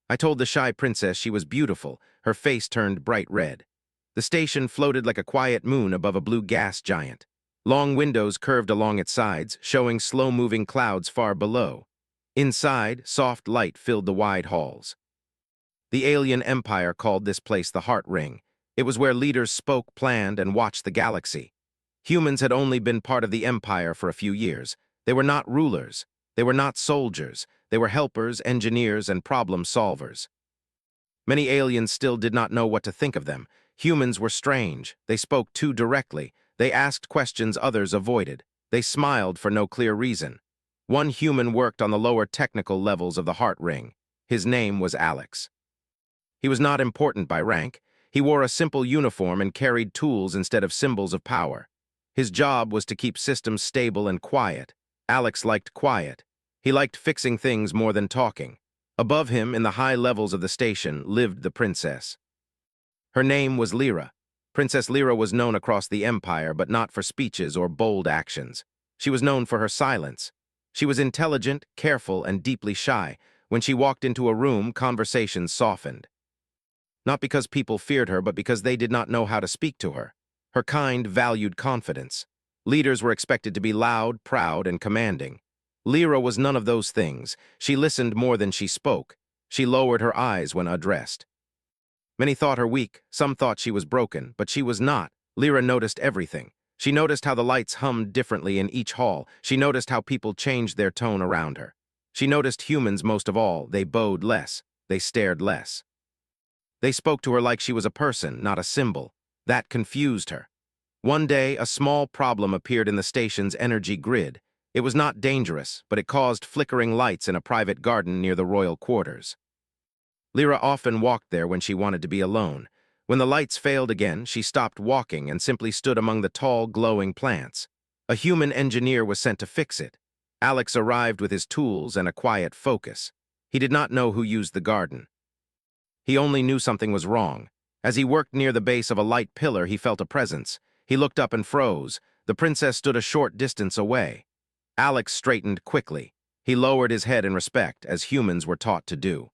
I told the shy princess she was beautiful. Her face turned bright red. The station floated like a quiet moon above a blue gas giant. Long windows curved along its sides, showing slow-moving clouds far below. Inside, soft light filled the wide halls. The alien empire called this place the Heart Ring. It was where leaders spoke, planned, and watched the galaxy. Humans had only been part of the empire for a few years. They were not rulers. They were not soldiers. They were helpers, engineers, and problem solvers. Many aliens still did not know what to think of them. Humans were strange. They spoke too directly. They asked questions others avoided. They smiled for no clear reason. One human worked on the lower technical levels of the Heart Ring. His name was Alex. He was not important by rank. He wore a simple uniform and carried tools instead of symbols of power. His job was to keep systems stable and quiet. Alex liked quiet. He liked fixing things more than talking. Above him, in the high levels of the station, lived the princess. Her name was Lyra. Princess Lyra was known across the empire, but not for speeches or bold actions. She was known for her silence. She was intelligent, careful, and deeply shy. When she walked into a room, conversations softened. Not because people feared her, but because they did not know how to speak to her. Her kind valued confidence. Leaders were expected to be loud, proud, and commanding. Lyra was none of those things. She listened more than she spoke. She lowered her eyes when addressed. Many thought her weak. Some thought she was broken, but she was not. Lyra noticed everything. She noticed how the lights hummed differently in each hall. She noticed how people changed their tone around her. She noticed humans most of all. They bowed less. They stared less. They spoke to her like she was a person, not a symbol. That confused her. One day, a small problem appeared in the station's energy grid. It was not dangerous, but it caused flickering lights in a private garden near the royal quarters. Lyra often walked there when she wanted to be alone. When the lights failed again, she stopped walking and simply stood among the tall, glowing plants. A human engineer was sent to fix it. Alex arrived with his tools and a quiet focus. He did not know who used the garden. He only knew something was wrong. As he worked near the base of a light pillar, he felt a presence. He looked up and froze. The princess stood a short distance away. Alex straightened quickly. He lowered his head in respect, as humans were taught to do.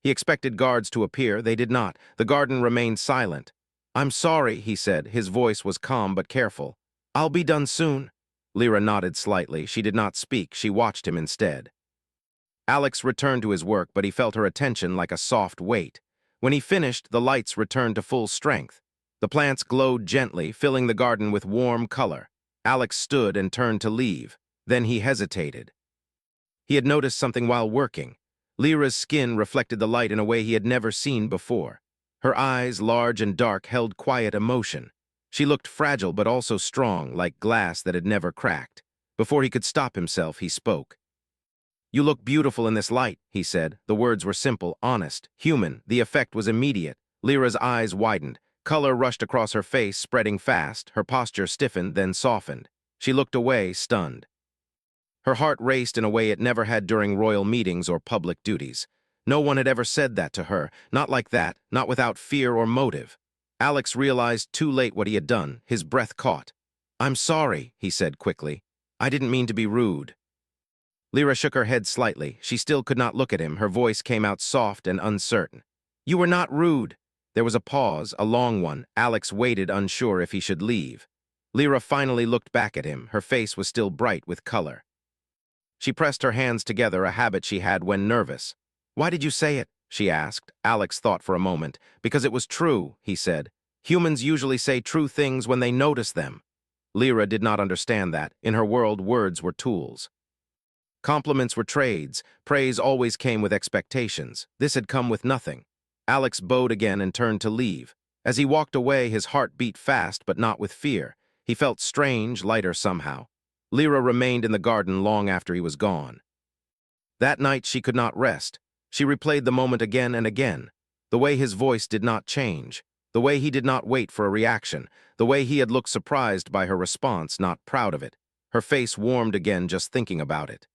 He expected guards to appear. They did not. The garden remained silent. "I'm sorry," he said. His voice was calm but careful. "I'll be done soon." Lyra nodded slightly. She did not speak. She watched him instead. Alex returned to his work, but he felt her attention like a soft weight. When he finished, the lights returned to full strength. The plants glowed gently, filling the garden with warm color. Alex stood and turned to leave. Then he hesitated. He had noticed something while working. Lyra's skin reflected the light in a way he had never seen before. Her eyes, large and dark, held quiet emotion. She looked fragile but also strong, like glass that had never cracked. Before he could stop himself, he spoke. "You look beautiful in this light," he said. The words were simple, honest, human. The effect was immediate. Lyra's eyes widened. Color rushed across her face, spreading fast. Her posture stiffened, then softened. She looked away, stunned. Her heart raced in a way it never had during royal meetings or public duties. No one had ever said that to her. Not like that, not without fear or motive. Alex realized too late what he had done. His breath caught. "I'm sorry," he said quickly. "I didn't mean to be rude." Lyra shook her head slightly. She still could not look at him. Her voice came out soft and uncertain. "You were not rude." There was a pause, a long one. Alex waited, unsure if he should leave. Lyra finally looked back at him. Her face was still bright with color. She pressed her hands together, a habit she had when nervous. "Why did you say it?" she asked. Alex thought for a moment. "Because it was true," he said. "Humans usually say true things when they notice them." Lyra did not understand that. In her world, words were tools. Compliments were trades. Praise always came with expectations. This had come with nothing. Alex bowed again and turned to leave. As he walked away, his heart beat fast, but not with fear. He felt strange, lighter somehow. Lyra remained in the garden long after he was gone. That night she could not rest. She replayed the moment again and again. The way his voice did not change. The way he did not wait for a reaction. The way he had looked surprised by her response, not proud of it. Her face warmed again just thinking about it.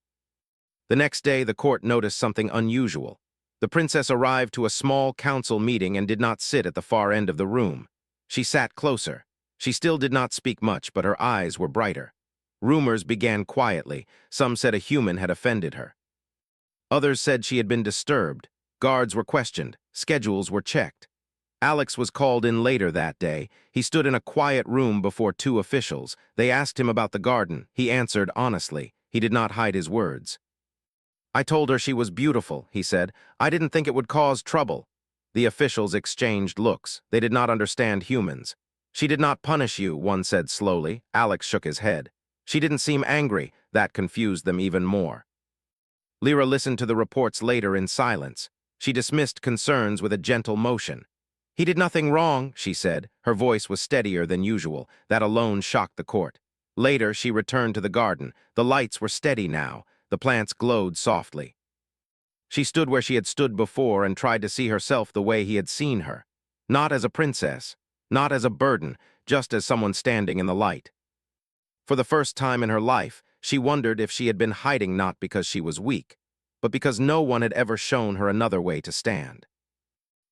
The next day, the court noticed something unusual. The princess arrived to a small council meeting and did not sit at the far end of the room. She sat closer. She still did not speak much, but her eyes were brighter. Rumors began quietly. Some said a human had offended her. Others said she had been disturbed. Guards were questioned. Schedules were checked. Alex was called in later that day. He stood in a quiet room before two officials. They asked him about the garden. He answered honestly. He did not hide his words. "I told her she was beautiful," he said. "I didn't think it would cause trouble." The officials exchanged looks. They did not understand humans. "She did not punish you," one said slowly. Alex shook his head. "She didn't seem angry." That confused them even more. Lyra listened to the reports later in silence. She dismissed concerns with a gentle motion. "He did nothing wrong," she said. Her voice was steadier than usual. That alone shocked the court. Later, she returned to the garden. The lights were steady now. The plants glowed softly. She stood where she had stood before and tried to see herself the way he had seen her. Not as a princess, not as a burden, just as someone standing in the light. For the first time in her life, she wondered if she had been hiding not because she was weak, but because no one had ever shown her another way to stand.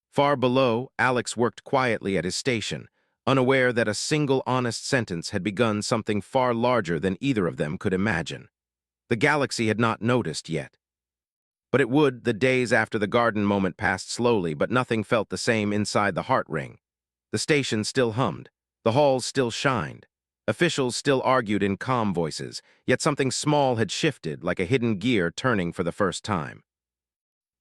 Far below, Alex worked quietly at his station, unaware that a single honest sentence had begun something far larger than either of them could imagine. The galaxy had not noticed yet. But it would. The days after the garden moment passed slowly, but nothing felt the same inside the heart ring. The station still hummed. The halls still shined. Officials still argued in calm voices, yet something small had shifted, like a hidden gear turning for the first time.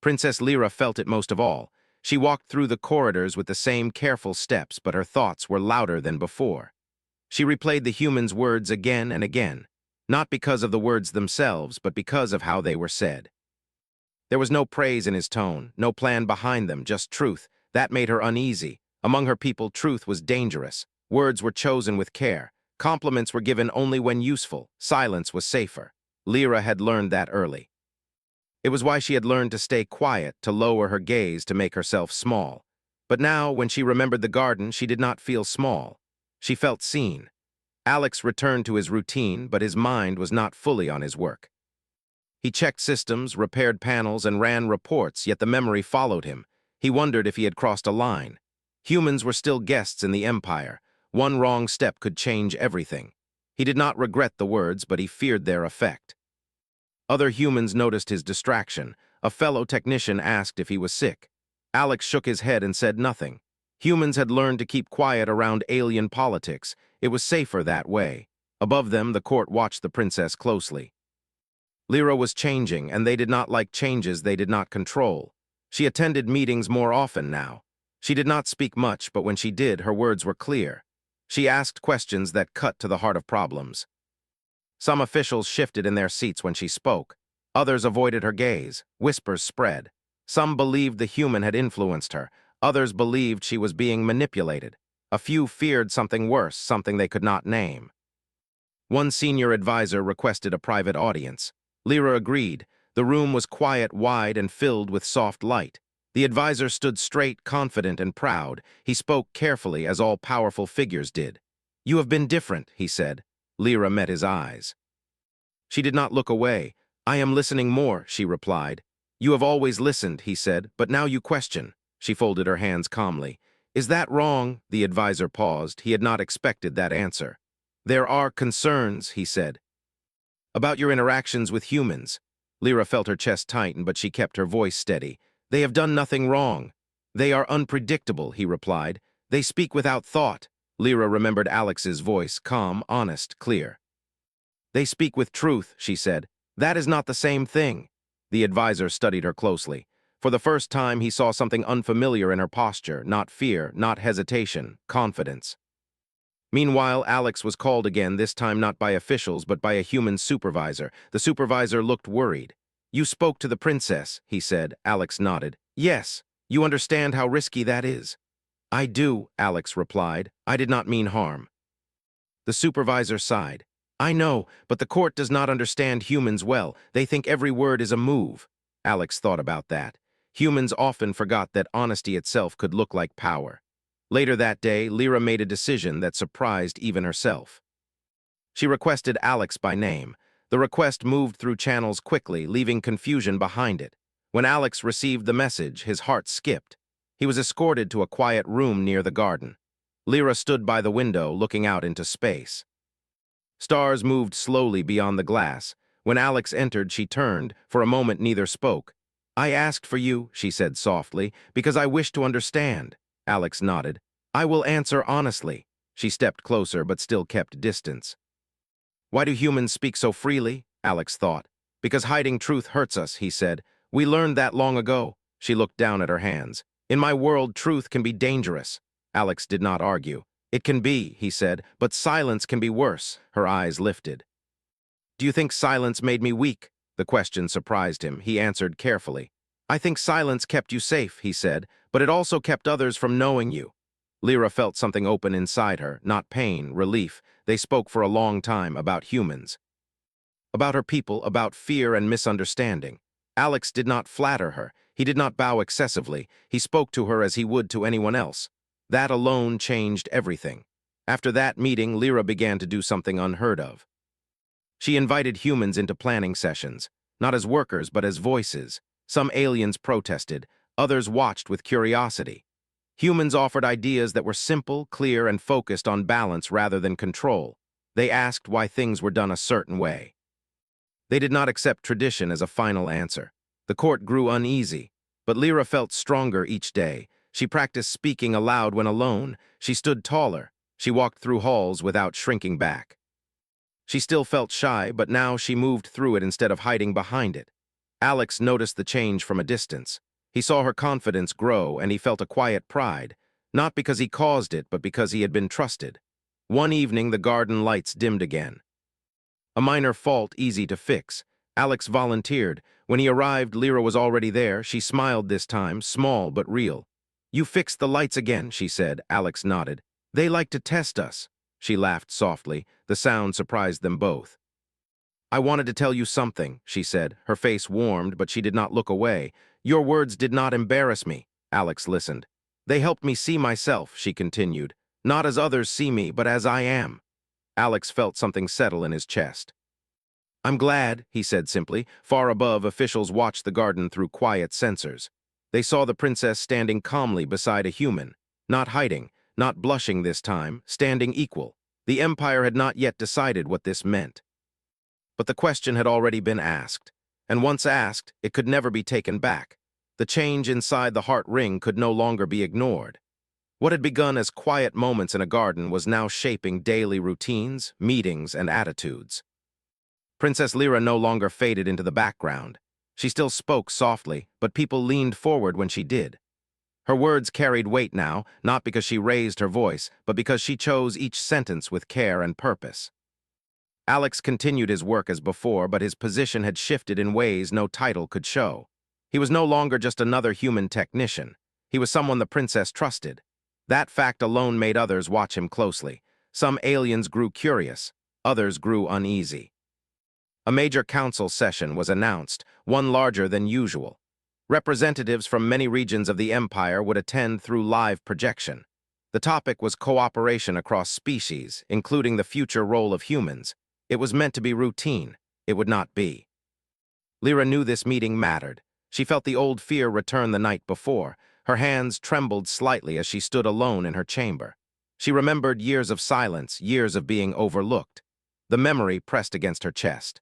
Princess Lyra felt it most of all. She walked through the corridors with the same careful steps, but her thoughts were louder than before. She replayed the humans' words again and again, not because of the words themselves, but because of how they were said. There was no praise in his tone, no plan behind them, just truth. That made her uneasy. Among her people, truth was dangerous. Words were chosen with care. Compliments were given only when useful. Silence was safer. Lyra had learned that early. It was why she had learned to stay quiet, to lower her gaze, to make herself small. But now, when she remembered the garden, she did not feel small. She felt seen. Alex returned to his routine, but his mind was not fully on his work. He checked systems, repaired panels, and ran reports, yet the memory followed him. He wondered if he had crossed a line. Humans were still guests in the Empire. One wrong step could change everything. He did not regret the words, but he feared their effect. Other humans noticed his distraction. A fellow technician asked if he was sick. Alex shook his head and said nothing. Humans had learned to keep quiet around alien politics. It was safer that way. Above them, the court watched the princess closely. Lyra was changing, and they did not like changes they did not control. She attended meetings more often now. She did not speak much, but when she did, her words were clear. She asked questions that cut to the heart of problems. Some officials shifted in their seats when she spoke. Others avoided her gaze. Whispers spread. Some believed the human had influenced her. Others believed she was being manipulated. A few feared something worse, something they could not name. One senior advisor requested a private audience. Lyra agreed. The room was quiet, wide, and filled with soft light. The advisor stood straight, confident, and proud. He spoke carefully, as all powerful figures did. "You have been different," he said. Lyra met his eyes. She did not look away. "I am listening more," she replied. "You have always listened," he said, "but now you question." She folded her hands calmly. "Is that wrong?" The advisor paused. He had not expected that answer. "There are concerns," he said, "about your interactions with humans." Lyra felt her chest tighten, but she kept her voice steady. "They have done nothing wrong." "They are unpredictable," he replied. "They speak without thought." Lyra remembered Alex's voice, calm, honest, clear. "They speak with truth," she said. "That is not the same thing." The advisor studied her closely. For the first time, he saw something unfamiliar in her posture, not fear, not hesitation, confidence. Meanwhile, Alex was called again, this time not by officials, but by a human supervisor. The supervisor looked worried. "You spoke to the princess," he said. Alex nodded. "Yes. You understand how risky that is." "I do," Alex replied. "I did not mean harm." The supervisor sighed. "I know, but the court does not understand humans well. They think every word is a move." Alex thought about that. Humans often forgot that honesty itself could look like power. Later that day, Lyra made a decision that surprised even herself. She requested Alex by name. The request moved through channels quickly, leaving confusion behind it. When Alex received the message, his heart skipped. He was escorted to a quiet room near the garden. Lyra stood by the window, looking out into space. Stars moved slowly beyond the glass. When Alex entered, she turned. For a moment, neither spoke. I asked for you, she said softly, because I wish to understand. Alex nodded. I will answer honestly. She stepped closer but still kept distance. Why do humans speak so freely? Alex thought. Because hiding truth hurts us, he said. We learned that long ago. She looked down at her hands. In my world, truth can be dangerous. Alex did not argue. It can be, he said, but silence can be worse. Her eyes lifted. Do you think silence made me weak? The question surprised him. He answered carefully. I think silence kept you safe, he said, but it also kept others from knowing you. Lyra felt something open inside her, not pain, relief. They spoke for a long time about humans. About her people, about fear and misunderstanding. Alex did not flatter her. He did not bow excessively. He spoke to her as he would to anyone else. That alone changed everything. After that meeting, Lyra began to do something unheard of. She invited humans into planning sessions, not as workers but as voices. Some aliens protested, others watched with curiosity. Humans offered ideas that were simple, clear, and focused on balance rather than control. They asked why things were done a certain way. They did not accept tradition as a final answer. The court grew uneasy, but Lyra felt stronger each day. She practiced speaking aloud when alone. She stood taller. She walked through halls without shrinking back. She still felt shy, but now she moved through it instead of hiding behind it. Alex noticed the change from a distance. He saw her confidence grow, and he felt a quiet pride, not because he caused it, but because he had been trusted. One evening, the garden lights dimmed again. A minor fault easy to fix. Alex volunteered. When he arrived, Lyra was already there. She smiled this time, small but real. You fixed the lights again, she said. Alex nodded. They like to test us. She laughed softly. The sound surprised them both. I wanted to tell you something, she said. Her face warmed, but she did not look away. Your words did not embarrass me. Alex listened. They helped me see myself, she continued. Not as others see me, but as I am. Alex felt something settle in his chest. I'm glad, he said simply. Far above, officials watched the garden through quiet sensors. They saw the princess standing calmly beside a human, not hiding, not blushing this time, standing equal. The Empire had not yet decided what this meant. But the question had already been asked, and once asked, it could never be taken back. The change inside the heart ring could no longer be ignored. What had begun as quiet moments in a garden was now shaping daily routines, meetings, and attitudes. Princess Lyra no longer faded into the background. She still spoke softly, but people leaned forward when she did. Her words carried weight now, not because she raised her voice, but because she chose each sentence with care and purpose. Alex continued his work as before, but his position had shifted in ways no title could show. He was no longer just another human technician. He was someone the princess trusted. That fact alone made others watch him closely. Some aliens grew curious, others grew uneasy. A major council session was announced, one larger than usual. Representatives from many regions of the Empire would attend through live projection. The topic was cooperation across species, including the future role of humans. It was meant to be routine. It would not be. Lyra knew this meeting mattered. She felt the old fear return the night before. Her hands trembled slightly as she stood alone in her chamber. She remembered years of silence, years of being overlooked. The memory pressed against her chest.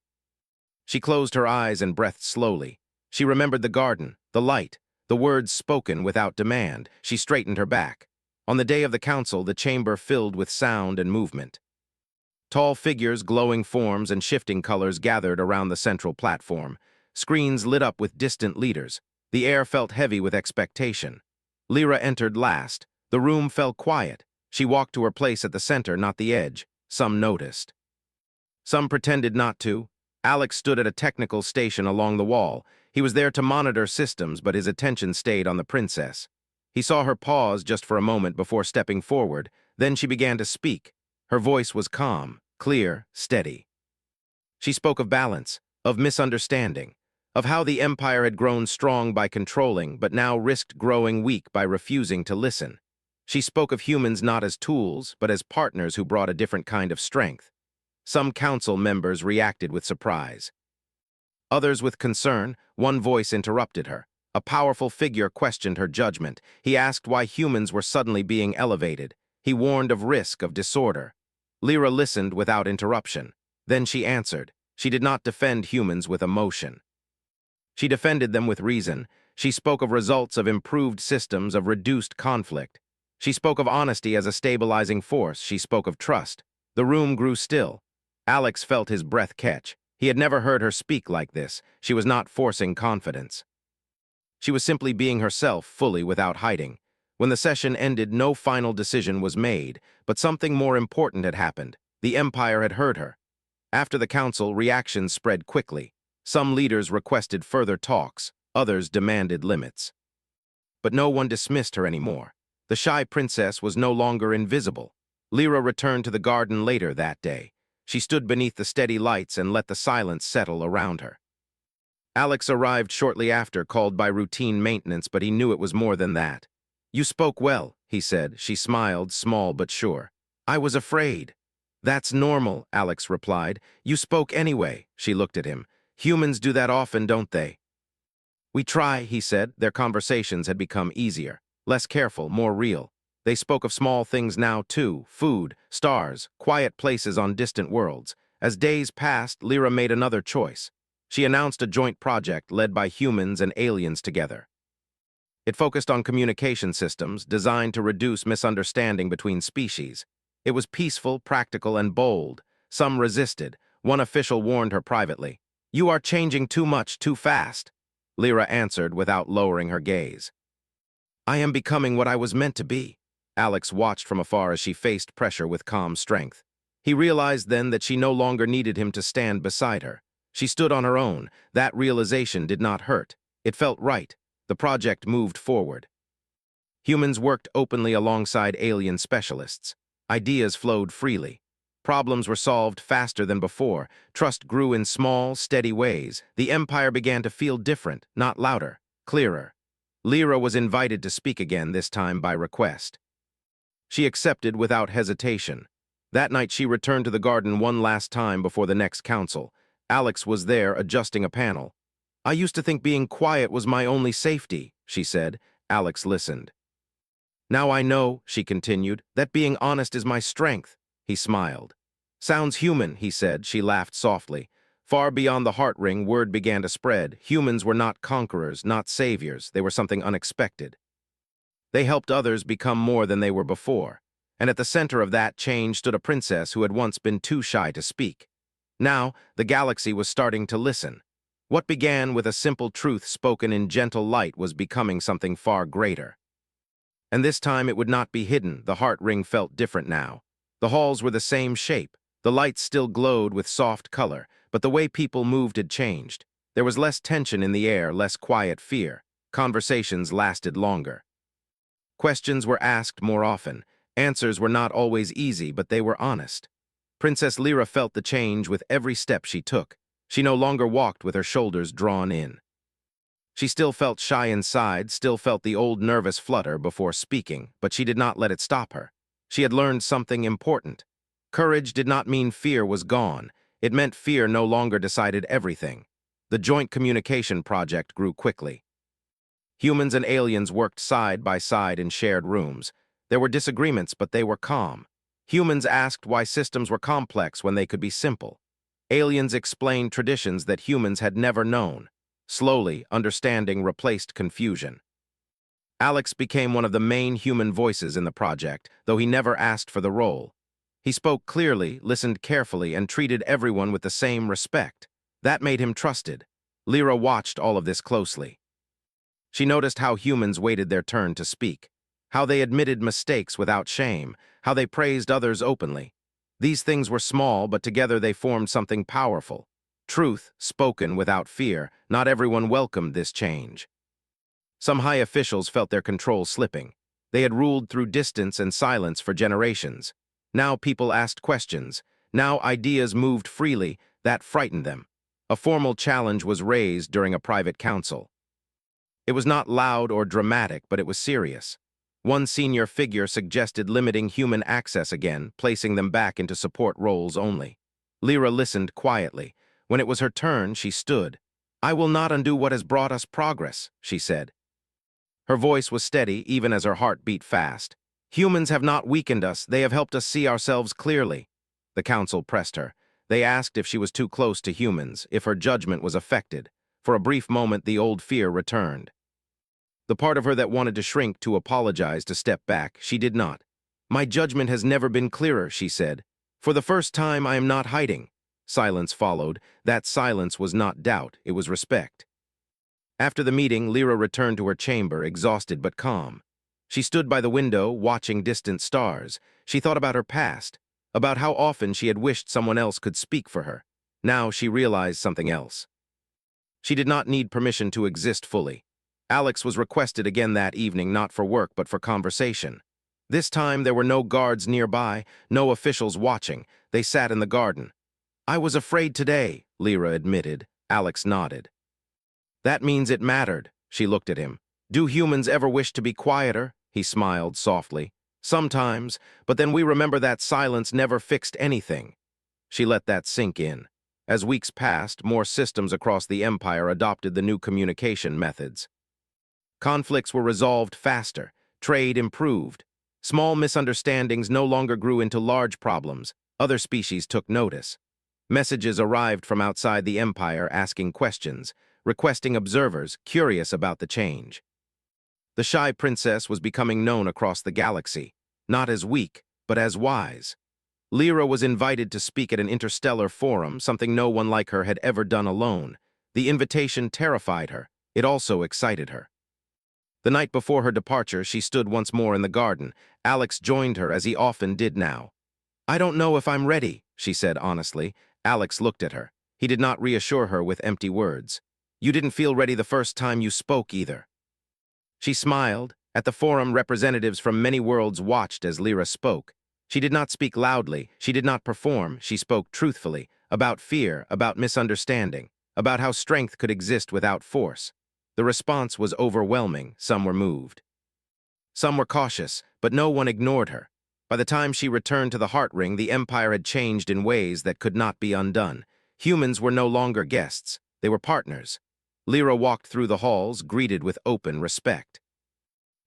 She closed her eyes and breathed slowly. She remembered the garden, the light, the words spoken without demand. She straightened her back. On the day of the council, the chamber filled with sound and movement. Tall figures, glowing forms, and shifting colors gathered around the central platform. Screens lit up with distant leaders. The air felt heavy with expectation. Lyra entered last. The room fell quiet. She walked to her place at the center, not the edge. Some noticed. Some pretended not to. Alex stood at a technical station along the wall. He was there to monitor systems, but his attention stayed on the princess. He saw her pause just for a moment before stepping forward. Then she began to speak. Her voice was calm, clear, steady. She spoke of balance, of misunderstanding, of how the Empire had grown strong by controlling, but now risked growing weak by refusing to listen. She spoke of humans not as tools, but as partners who brought a different kind of strength. Some council members reacted with surprise. Others with concern. One voice interrupted her. A powerful figure questioned her judgment. He asked why humans were suddenly being elevated. He warned of risk, of disorder. Lyra listened without interruption. Then she answered. She did not defend humans with emotion. She defended them with reason. She spoke of results of improved systems, of reduced conflict. She spoke of honesty as a stabilizing force. She spoke of trust. The room grew still. Alex felt his breath catch. He had never heard her speak like this. She was not forcing confidence. She was simply being herself, fully, without hiding. When the session ended, no final decision was made, but something more important had happened. The Empire had heard her. After the council, reactions spread quickly. Some leaders requested further talks, others demanded limits. But no one dismissed her anymore. The shy princess was no longer invisible. Lyra returned to the garden later that day. She stood beneath the steady lights and let the silence settle around her. Alex arrived shortly after, called by routine maintenance, but he knew it was more than that. "You spoke well," he said. She smiled, small but sure. "I was afraid." "That's normal," Alex replied. "You spoke anyway." She looked at him. "Humans do that often, don't they?" "We try," he said. Their conversations had become easier, less careful, more real. They spoke of small things now, too: food, stars, quiet places on distant worlds. As days passed, Lyra made another choice. She announced a joint project led by humans and aliens together. It focused on communication systems designed to reduce misunderstanding between species. It was peaceful, practical, and bold. Some resisted. One official warned her privately. "You are changing too much, too fast." Lyra answered without lowering her gaze. "I am becoming what I was meant to be." Alex watched from afar as she faced pressure with calm strength. He realized then that she no longer needed him to stand beside her. She stood on her own. That realization did not hurt. It felt right. The project moved forward. Humans worked openly alongside alien specialists. Ideas flowed freely. Problems were solved faster than before. Trust grew in small, steady ways. The Empire began to feel different, not louder, clearer. Lyra was invited to speak again, this time by request. She accepted without hesitation. That night she returned to the garden one last time before the next council. Alex was there, adjusting a panel. "I used to think being quiet was my only safety," she said. Alex listened. "Now I know," she continued, "that being honest is my strength." He smiled. "Sounds human," he said. She laughed softly. Far beyond the heart ring, word began to spread. Humans were not conquerors, not saviors. They were something unexpected. They helped others become more than they were before. And at the center of that change stood a princess who had once been too shy to speak. Now, the galaxy was starting to listen. What began with a simple truth spoken in gentle light was becoming something far greater. And this time it would not be hidden. The heart ring felt different now. The halls were the same shape. The lights still glowed with soft color, but the way people moved had changed. There was less tension in the air, less quiet fear. Conversations lasted longer. Questions were asked more often. Answers were not always easy, but they were honest. Princess Lyra felt the change with every step she took. She no longer walked with her shoulders drawn in. She still felt shy inside, still felt the old nervous flutter before speaking, but she did not let it stop her. She had learned something important. Courage did not mean fear was gone. It meant fear no longer decided everything. The joint communication project grew quickly. Humans and aliens worked side by side in shared rooms. There were disagreements, but they were calm. Humans asked why systems were complex when they could be simple. Aliens explained traditions that humans had never known. Slowly, understanding replaced confusion. Alex became one of the main human voices in the project, though he never asked for the role. He spoke clearly, listened carefully, and treated everyone with the same respect. That made him trusted. Lyra watched all of this closely. She noticed how humans waited their turn to speak, how they admitted mistakes without shame, how they praised others openly. These things were small, but together they formed something powerful. Truth, spoken without fear. Not everyone welcomed this change. Some high officials felt their control slipping. They had ruled through distance and silence for generations. Now people asked questions. Now ideas moved freely. That frightened them. A formal challenge was raised during a private council. It was not loud or dramatic, but it was serious. One senior figure suggested limiting human access again, placing them back into support roles only. Lyra listened quietly. When it was her turn, she stood. "I will not undo what has brought us progress," she said. Her voice was steady, even as her heart beat fast. "Humans have not weakened us. They have helped us see ourselves clearly." The council pressed her. They asked if she was too close to humans, if her judgment was affected. For a brief moment, the old fear returned. The part of her that wanted to shrink, to apologize, to step back, she did not. "My judgment has never been clearer," she said. "For the first time, I am not hiding." Silence followed. That silence was not doubt, it was respect. After the meeting, Lyra returned to her chamber, exhausted but calm. She stood by the window, watching distant stars. She thought about her past, about how often she had wished someone else could speak for her. Now she realized something else. She did not need permission to exist fully. Alex was requested again that evening, not for work but for conversation. This time there were no guards nearby, no officials watching. They sat in the garden. "I was afraid today," Lyra admitted. Alex nodded. "That means it mattered." She looked at him. "Do humans ever wish to be quieter?" He smiled softly. "Sometimes, but then we remember that silence never fixed anything." She let that sink in. As weeks passed, more systems across the Empire adopted the new communication methods. Conflicts were resolved faster. Trade improved. Small misunderstandings no longer grew into large problems. Other species took notice. Messages arrived from outside the Empire asking questions, requesting observers, curious about the change. The shy princess was becoming known across the galaxy, not as weak, but as wise. Lyra was invited to speak at an interstellar forum, something no one like her had ever done alone. The invitation terrified her. It also excited her. The night before her departure, she stood once more in the garden. Alex joined her, as he often did now. "I don't know if I'm ready," she said honestly. Alex looked at her. He did not reassure her with empty words. "You didn't feel ready the first time you spoke either." She smiled. At the forum, representatives from many worlds watched as Lyra spoke. She did not speak loudly. She did not perform. She spoke truthfully, about fear, about misunderstanding, about how strength could exist without force. The response was overwhelming. Some were moved. Some were cautious, but no one ignored her. By the time she returned to the Heart Ring, the Empire had changed in ways that could not be undone. Humans were no longer guests. They were partners. Lyra walked through the halls, greeted with open respect.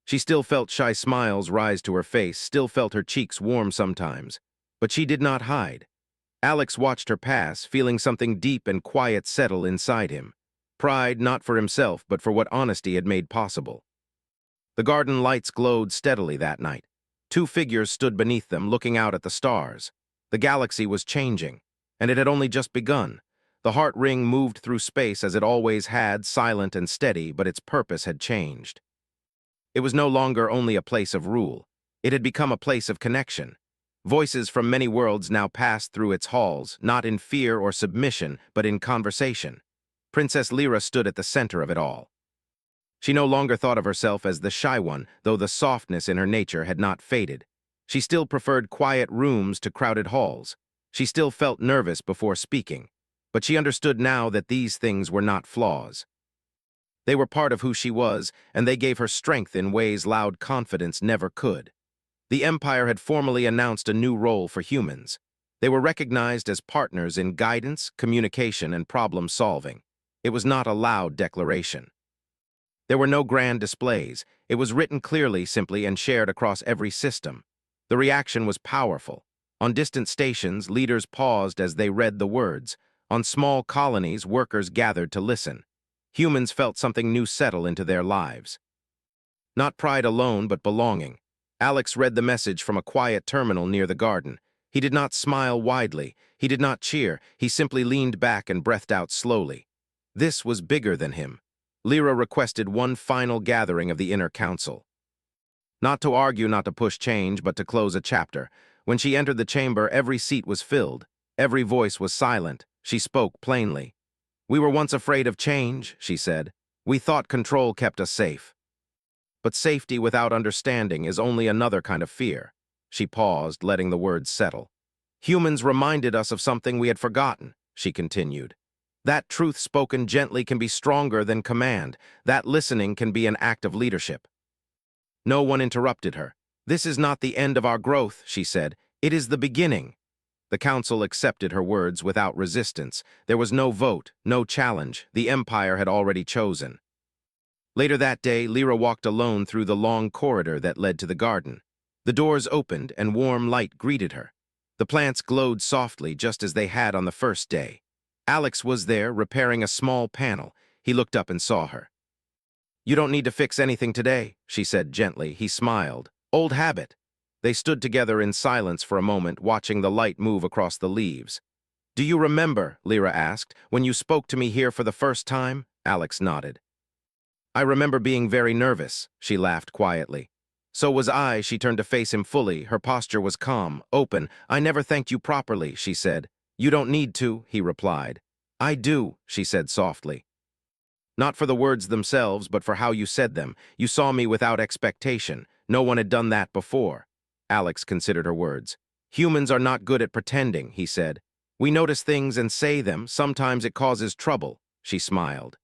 She still felt shy smiles rise to her face, still felt her cheeks warm sometimes. But she did not hide. Alex watched her pass, feeling something deep and quiet settle inside him. Pride, not for himself, but for what honesty had made possible. The garden lights glowed steadily that night. Two figures stood beneath them, looking out at the stars. The galaxy was changing, and it had only just begun. The Heart Ring moved through space as it always had, silent and steady, but its purpose had changed. It was no longer only a place of rule. It had become a place of connection. Voices from many worlds now passed through its halls, not in fear or submission, but in conversation. Princess Lyra stood at the center of it all. She no longer thought of herself as the shy one, though the softness in her nature had not faded. She still preferred quiet rooms to crowded halls. She still felt nervous before speaking. But she understood now that these things were not flaws. They were part of who she was, and they gave her strength in ways loud confidence never could. The Empire had formally announced a new role for humans. They were recognized as partners in guidance, communication, and problem-solving. It was not a loud declaration. There were no grand displays. It was written clearly, simply, and shared across every system. The reaction was powerful. On distant stations, leaders paused as they read the words. On small colonies, workers gathered to listen. Humans felt something new settle into their lives. Not pride alone, but belonging. Alex read the message from a quiet terminal near the garden. He did not smile widely. He did not cheer. He simply leaned back and breathed out slowly. This was bigger than him. Lyra requested one final gathering of the inner council. Not to argue, not to push change, but to close a chapter. When she entered the chamber, every seat was filled. Every voice was silent. She spoke plainly. "We were once afraid of change," she said. "We thought control kept us safe. But safety without understanding is only another kind of fear." She paused, letting the words settle. "Humans reminded us of something we had forgotten," she continued. "That truth spoken gently can be stronger than command. That listening can be an act of leadership." No one interrupted her. "This is not the end of our growth," she said. "It is the beginning." The council accepted her words without resistance. There was no vote, no challenge. The Empire had already chosen. Later that day, Lyra walked alone through the long corridor that led to the garden. The doors opened and warm light greeted her. The plants glowed softly just as they had on the first day. Alex was there, repairing a small panel. He looked up and saw her. "You don't need to fix anything today," she said gently. He smiled. "Old habit." They stood together in silence for a moment, watching the light move across the leaves. "Do you remember," Lyra asked, "when you spoke to me here for the first time?" Alex nodded. "I remember being very nervous," she laughed quietly. "So was I." She turned to face him fully. Her posture was calm, open. "I never thanked you properly," she said. "You don't need to," he replied. "I do," she said softly. "Not for the words themselves, but for how you said them. You saw me without expectation. No one had done that before." Alex considered her words. "Humans are not good at pretending," he said. "We notice things and say them. Sometimes it causes trouble." She smiled.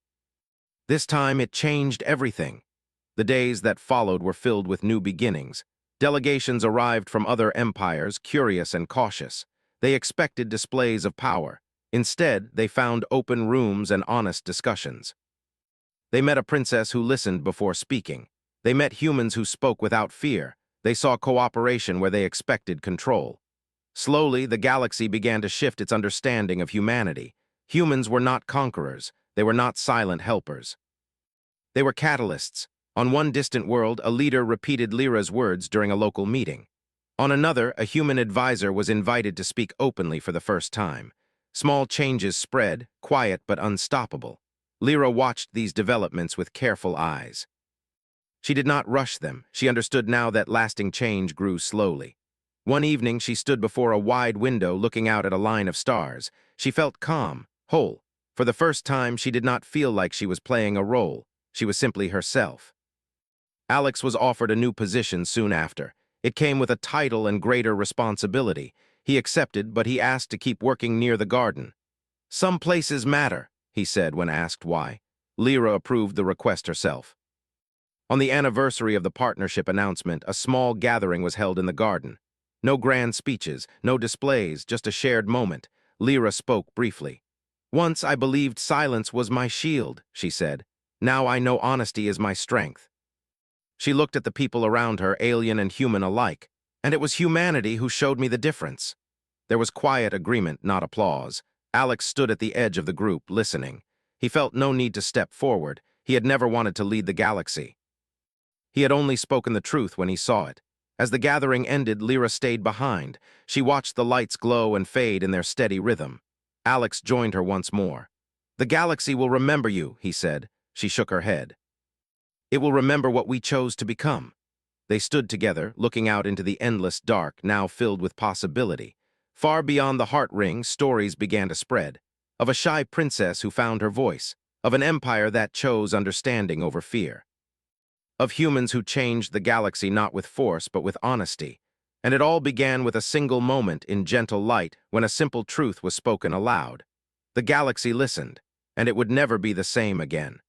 This time it changed everything. The days that followed were filled with new beginnings. Delegations arrived from other empires, curious and cautious. They expected displays of power. Instead, they found open rooms and honest discussions. They met a princess who listened before speaking. They met humans who spoke without fear. They saw cooperation where they expected control. Slowly, the galaxy began to shift its understanding of humanity. Humans were not conquerors. They were not silent helpers. They were catalysts. On one distant world, a leader repeated Lyra's words during a local meeting. On another, a human advisor was invited to speak openly for the first time. Small changes spread, quiet but unstoppable. Lyra watched these developments with careful eyes. She did not rush them. She understood now that lasting change grew slowly. One evening, she stood before a wide window looking out at a line of stars. She felt calm, whole. For the first time, she did not feel like she was playing a role. She was simply herself. Alex was offered a new position soon after. It came with a title and greater responsibility. He accepted, but he asked to keep working near the garden. "Some places matter," he said when asked why. Lyra approved the request herself. On the anniversary of the partnership announcement, a small gathering was held in the garden. No grand speeches, no displays, just a shared moment. Lyra spoke briefly. "Once I believed silence was my shield," she said. "Now I know honesty is my strength." She looked at the people around her, alien and human alike, and it was humanity who showed me the difference. There was quiet agreement, not applause. Alex stood at the edge of the group, listening. He felt no need to step forward. He had never wanted to lead the galaxy. He had only spoken the truth when he saw it. As the gathering ended, Lyra stayed behind. She watched the lights glow and fade in their steady rhythm. Alex joined her once more. "The galaxy will remember you," he said. She shook her head. "It will remember what we chose to become." They stood together, looking out into the endless dark, now filled with possibility. Far beyond the heart ring, stories began to spread. Of a shy princess who found her voice. Of an empire that chose understanding over fear. Of humans who changed the galaxy not with force, but with honesty. And it all began with a single moment in gentle light when a simple truth was spoken aloud. The galaxy listened, and it would never be the same again.